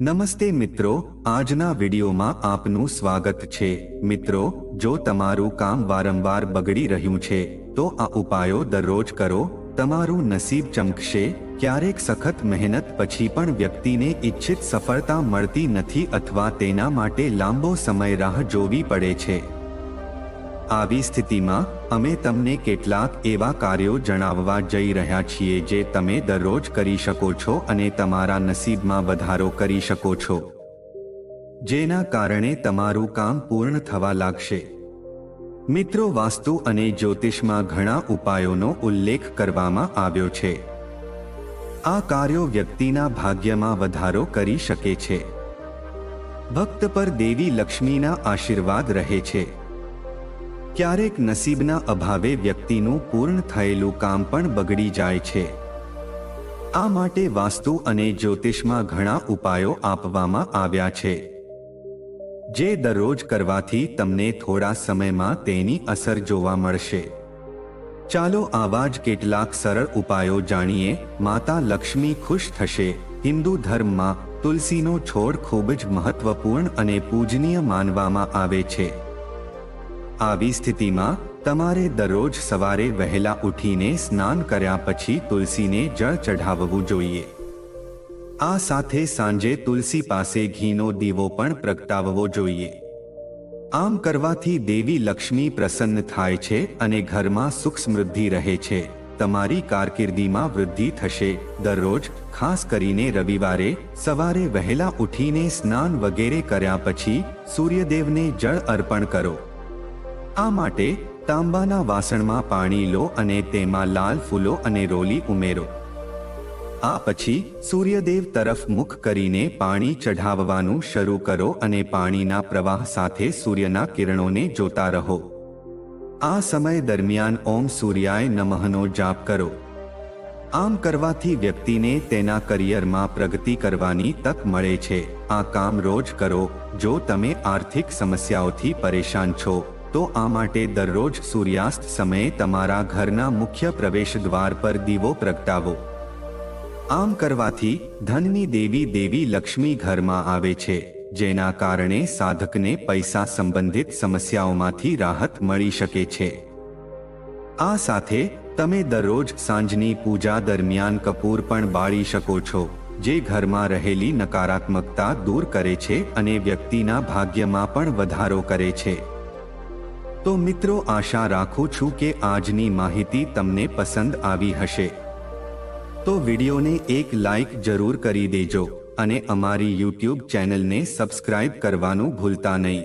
નમસ્તે મિત્રો, આજના વિડીયોમાં આપનું સ્વાગત છે। મિત્રો, જો તમારું કામ વારંવાર બગડી રહ્યું છે તો આ ઉપાયો દરરોજ કરો, તમારું નસીબ ચમકશે। ક્યારેક સખત મહેનત પછી પણ વ્યક્તિને ઈચ્છિત સફળતા મળતી નથી અથવા તેના માટે લાંબો સમય રાહ જોવી પડે છે। આવી સ્થિતિમાં અમે તમને કેટલાક એવા કાર્યો જણાવવા જઈ રહ્યા છીએ જે તમે દરરોજ કરી શકો છો અને તમારા નસીબમાં વધારો કરી શકો છો, જેના કારણે તમારું કામ પૂર્ણ થવા લાગશે। મિત્રો, વાસ્તુ અને જ્યોતિષમાં ઘણા ઉપાયોનો ઉલ્લેખ કરવામાં આવ્યો છે। આ કાર્યો વ્યક્તિના ભાગ્યમાં વધારો કરી શકે છે। ભક્ત પર દેવી લક્ષ્મીના આશીર્વાદ રહે છે। ક્યારેક નસીબના અભાવે વ્યક્તિનું પૂર્ણ થયેલું કામ પણ બગડી જાય છે। આ માટે વાસ્તુ અને જ્યોતિષમાં ઘણા ઉપાયો આપવામાં આવ્યા છે, જે દરરોજ કરવાથી તમને થોડા સમયમાં તેની અસર જોવા મળશે। ચાલો આવા જ કેટલાક સરળ ઉપાયો જાણીએ। માતા લક્ષ્મી ખુશ થશે। હિન્દુ ધર્મમાં તુલસીનો છોડ ખૂબ જ મહત્વપૂર્ણ અને પૂજનીય માનવામાં આવે છે। આવી સ્થિતિમાં તમારે દરરોજ સવારે વહેલા ઉઠીને સ્નાન કર્યા પછી તુલસીને જળ ચઢાવવું જોઈએ। આ સાથે સાંજે તુલસી પાસે ઘીનો દીવો પણ પ્રગટાવવો જોઈએ। આમ કરવાથી દેવી લક્ષ્મી પ્રસન્ન થાય છે અને ઘરમાં સુખ સમૃદ્ધિ રહે છે। તમારી કારકિર્દીમાં વૃદ્ધિ થશે। દરરોજ, ખાસ કરીને રવિવારે, સવારે વહેલા ઉઠીને સ્નાન વગેરે કર્યા પછી સૂર્યદેવને જળ અર્પણ કરો। આ માટે તાંબાના વાસણમાં પાણી લો અને તેમાં લાલ ફૂલો અને રોલી ઉમેરો। આ પછી સૂર્યદેવ તરફ મુખ કરીને પાણી ચઢાવવાનું શરૂ કરો અને પાણીના પ્રવાહ સાથે સૂર્યના કિરણોને જોતા રહો। આ સમય દરમિયાન ઓમ સૂર્યાય નમઃનો જાપ કરો। આમ કરવાથી વ્યક્તિને તેના કરિયરમાં પ્રગતિ કરવાની તક મળે છે। આ કામ રોજ કરો। જો તમે આર્થિક સમસ્યાઓથી પરેશાન છો તો આ માટે દરરોજ સૂર્યાસ્ત સમયે તમારા ઘરના મુખ્ય પ્રવેશ દ્વાર પર દીવો પ્રગટાવો। આમ કરવાથી ધનની દેવી લક્ષ્મી ઘરમાં આવે છે, જેના કારણે સાધકને પૈસા સંબંધિત સમસ્યાઓમાંથી રાહત મળી શકે છે। આ સાથે તમે દરરોજ સાંજની પૂજા દરમિયાન કપૂર પણ બાળી શકો છો, જે ઘરમાં રહેલી નકારાત્મકતા દૂર કરે છે અને વ્યક્તિના ભાગ્યમાં પણ વધારો કરે છે। તો મિત્રો, આશા રાખું છું કે આજની માહિતી તમને પસંદ આવી હશે। તો વિડીયોને એક લાઈક જરૂર કરી દેજો અને અમારી YouTube ચેનલને સબસ્ક્રાઇબ કરવાનું ભૂલતા નહીં।